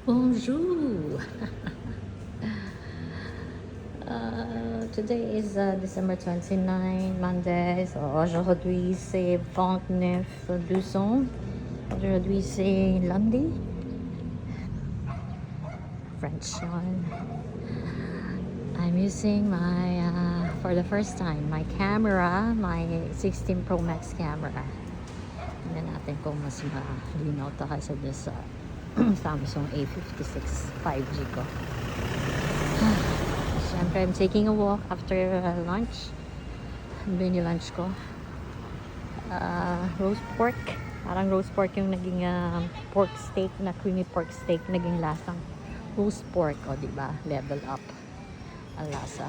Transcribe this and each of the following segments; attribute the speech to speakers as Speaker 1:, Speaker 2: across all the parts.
Speaker 1: Bonjour! Today is December 29, Monday. So aujourd'hui c'est 29 12. Aujourd'hui c'est lundi. French yun. I'm using my, for the first time, my camera, my 16 Pro Max camera. Tingnan natin kung mas malinaw to kasi sa Samsung A56 5G ko. Siyempre, I'm taking a walk after lunch. Ano ba yung lunch ko? Roast pork. Parang roast pork yung naging pork steak na creamy pork steak. Naging lasang roast pork. O, diba? Level up ang lasa.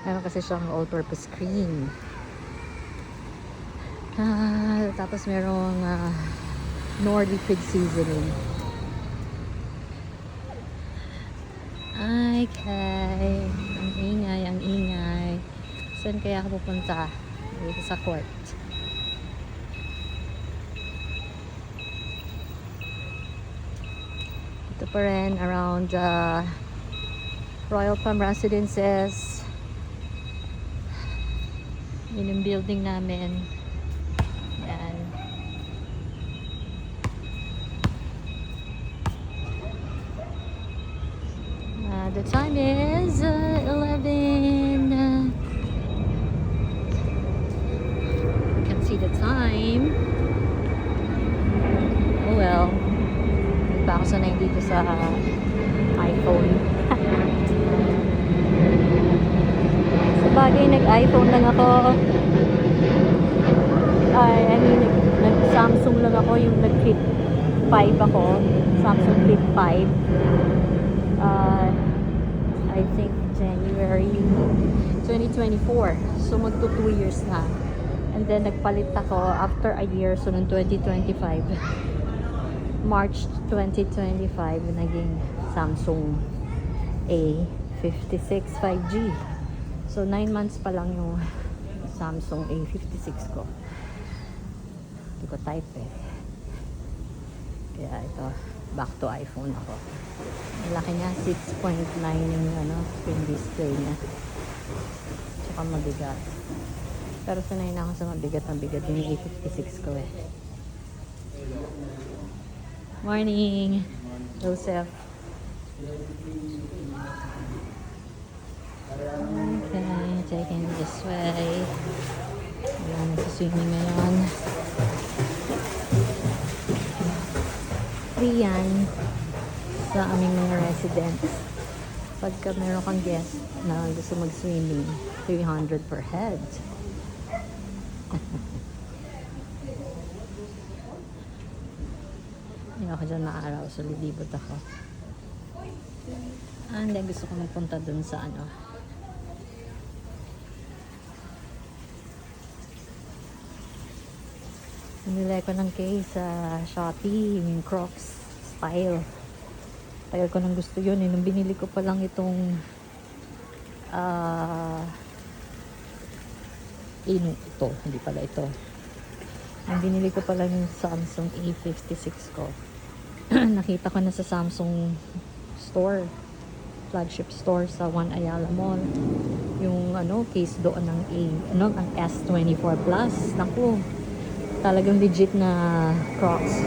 Speaker 1: Meron kasi siyang all-purpose cream. Tapos merong Knorr liquid seasoning. Okay. Ang ingay. Saan kaya ako pupunta? Dito sa court. Ito pa rin around Royal Palm Residences. Yun yung building namin. Yan. The time is 11. You can see the time. Oh well. Hindi pa ako sanay dito sa iPhone. Sa bagay, nag-iPhone lang ako. I mean, nag-Samsung lang ako. Yung nag-Flip 5 ako. Samsung Flip 5. I think January 2024. So magto 2 years na. And then nagpalit ako after a year. So noong 2025, March 2025, naging Samsung A56 5G. So 9 months pa lang yung Samsung A56 ko. Hindi ko type eh. Kaya ito, back to iPhone ako. Laki niya, 6.9 yung screen display niya. Tsaka mabigat. Pero sanay na ako sa mabigat yung A56 ko eh. Morning, Joseph. Okay, taking this way. Ayan, nagsiswimming ngayon. Free yan sa aming mga residents. Pagka meron kang guest na gusto mag-swimming, 300 per head. Hindi ako dyan maaraw, so lilibot ako. Hindi, gusto ko magpunta dun sa Nilay ko ng case sa Shopee, yung Crocs style. Tagal ko nang gusto yun eh. Nung binili ko pa lang itong ito, hindi pala ito. Nung binili ko pa lang yung Samsung A56 ko. Nakita ko na sa Samsung store, flagship store sa One Ayala Mall. Yung case doon ng ang S24 Plus. Naku, talagang legit na Crocs.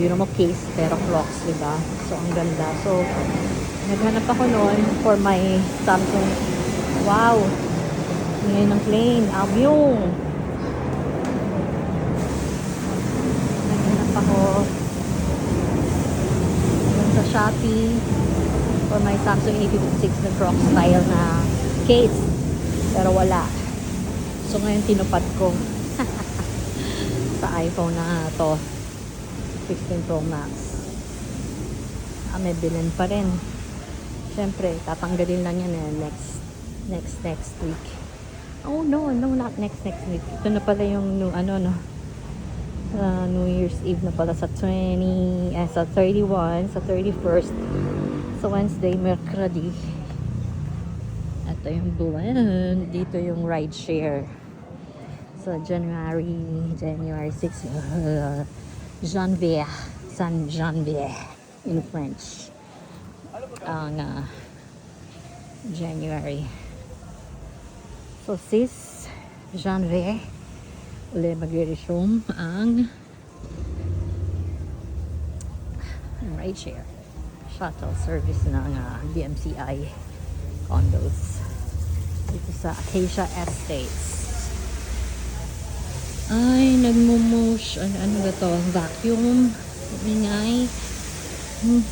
Speaker 1: Yun mo case, pero Crocs, diba? So, ang ganda. So, naghanap ako noon for my Samsung. Wow! Ngayon ng plane. Abyong! Naghanap ako sa Shopee for my Samsung A56 na Crocs style na case. Pero wala. So, ngayon tinupad ko sa iPhone na to 16 Pro Max. May bilhin pa rin. Siyempre, tatanggalin lang yan next week. Oh no, not next week. Ito na pala yung New Year's Eve na pala sa 31, sa 31st, sa Wednesday, Mercredi. Ito yung buwan. Dito yung ride share. So, January 6, Janvier. Saint-Janvier in French. Ang January. So, sis Janvier, uli magre-resume ang rideshare shuttle service ng DMCI condos dito sa Acacia Estates. Ay, nagmumosh. Ano ba to? Vacuum. Ingay. Oh,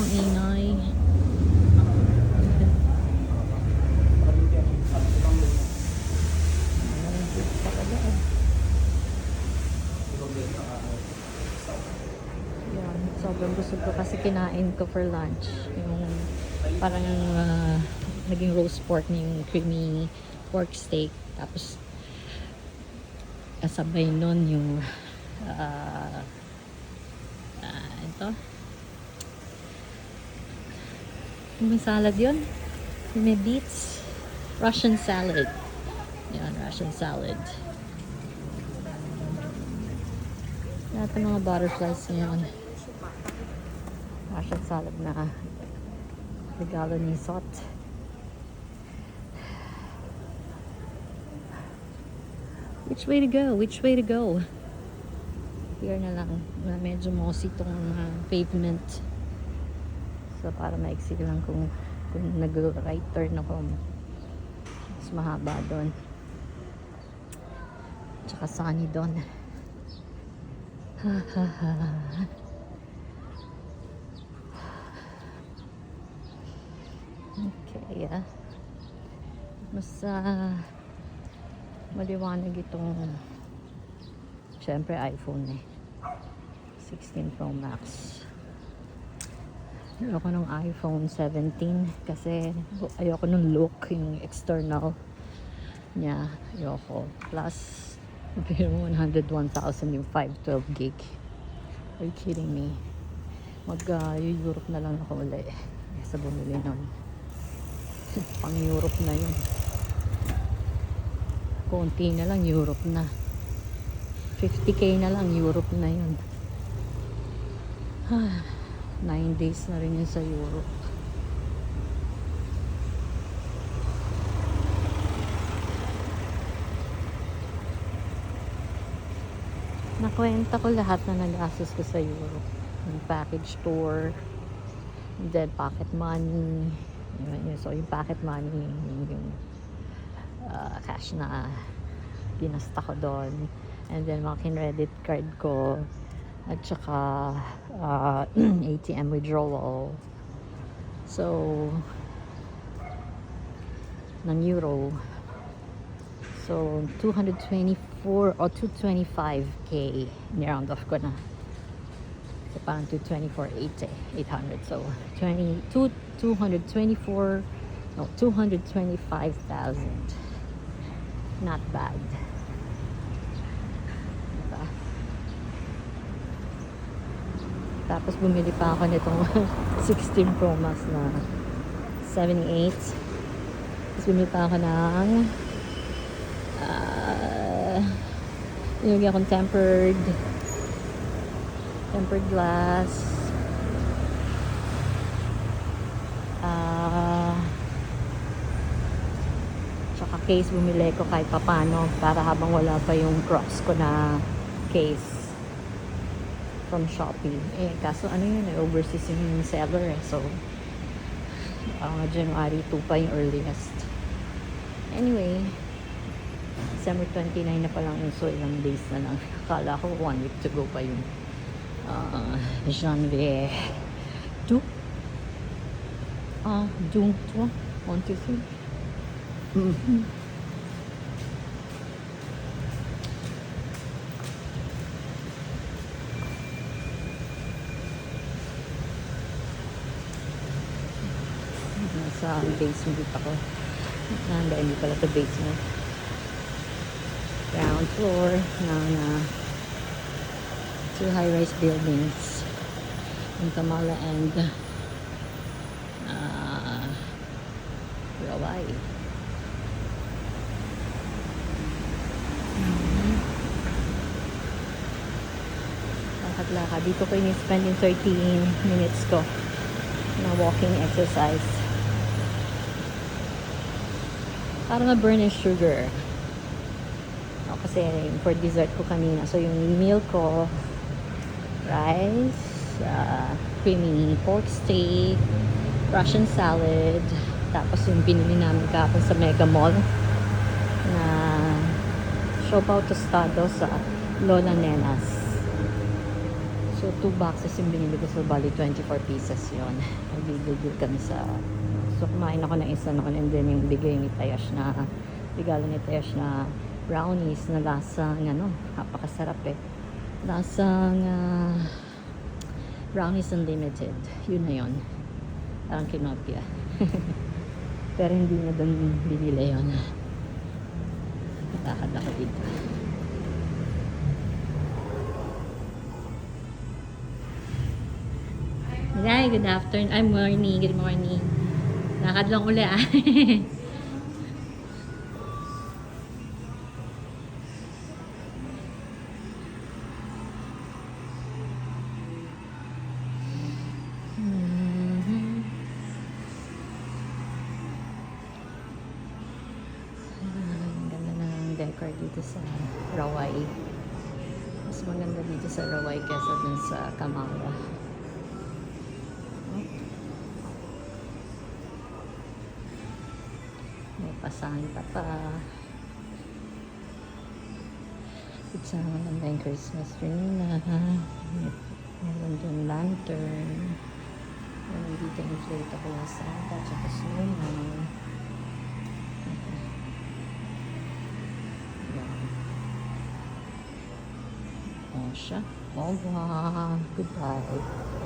Speaker 1: ingay. Yan. Sobrang busog ko kasi kinain ko for lunch. Yung parang naging roast pork na yung creamy pork steak. Tapos kasabay nun yung ito yung may salad yun, yung may beets, Russian salad. Yan, Russian salad. Lahat ng mga butterflies ngayon. Russian salad na regalo ni Sot. Which way to go? Which way to go? Here na lang. Medyo mossy itong pavement. So, para maiksi lang kung nag-right turn ako. Mas mahaba doon. Tsaka sunny doon. Okay, mas maliwanag itong syempre iPhone 16 Pro Max. Ayoko ng iPhone 17 kasi ayoko ng look, yung external niya. Ayoko. Plus 101,000 yung 512 gig. Are you kidding me? Mag-Europe na lang ako ulit sa bumili nun. Pang Europe na yun. Konti na lang, Europe na. 50k na lang, Europe na yun. 9 days na rin yun sa Europe. Nakwenta ko lahat na nag-assess ko sa Europe. Yung package tour, then pocket money. So, yung pocket money, yung cash na ginasta ko doon, and then mga kin-credit card ko, at saka ATM withdrawal. So, ng euro. So, 224 or 225k ni-round off ko na. So, parang 224,800. So, 225,000. Not bad. Diba? Tapos bumili pa ako nitong 16 Pro Max na 78. Tapos bumili pa ako ng nilagyan akong tempered glass. Tsaka case bumili ko kahit papano para habang wala pa yung Crocs ko na case from Shopee. Kaso ano yun, overseas yung seller So, January 2 pa yung earliest. Anyway, December 29 na pa lang yun. So, ilang days na lang. Akala ko 1 week to go pa yung Janvier 2. June 2. 1, 2, 3. Sa basement ako. Hindi pala ito basement. Ground floor ng 2 high-rise buildings in Tamala and Rawai. lakad-lakad. Dito ko ini-spend yung 13 minutes ko na walking exercise. Para ma-burn yung sugar. Kasi for dessert ko kanina. So, yung meal ko, rice, creamy pork steak, Russian salad, tapos yung binili namin kahapon sa Mega Mall na siopaw tostado sa Lola Nenas. So, 2 boxes yung binili ko. So, bali 24 pieces yun. Nagbibigil kami sa... So, kumain ako ng isa noon and then yung bigay ni Tayash na regalo ni Tayash na brownies na lasang ano, napakasarap eh. Lasang brownies unlimited. Yun na yun. Parang kinopia. Pero hindi na doon binili yun. Lakad ako dito. Hi, good afternoon. Ay, morning. Good morning. Lakad lang uli ah. Decor dito sa Rawai. Mas maganda dito sa Rawai kesa dun sa Kamara. May pasanta pa. It's maganda yung Christmas tree nila. Meron dun lantern. Meron dito inflatable na Santa tsaka snowman. Siya. Oh, wow. Goodbye.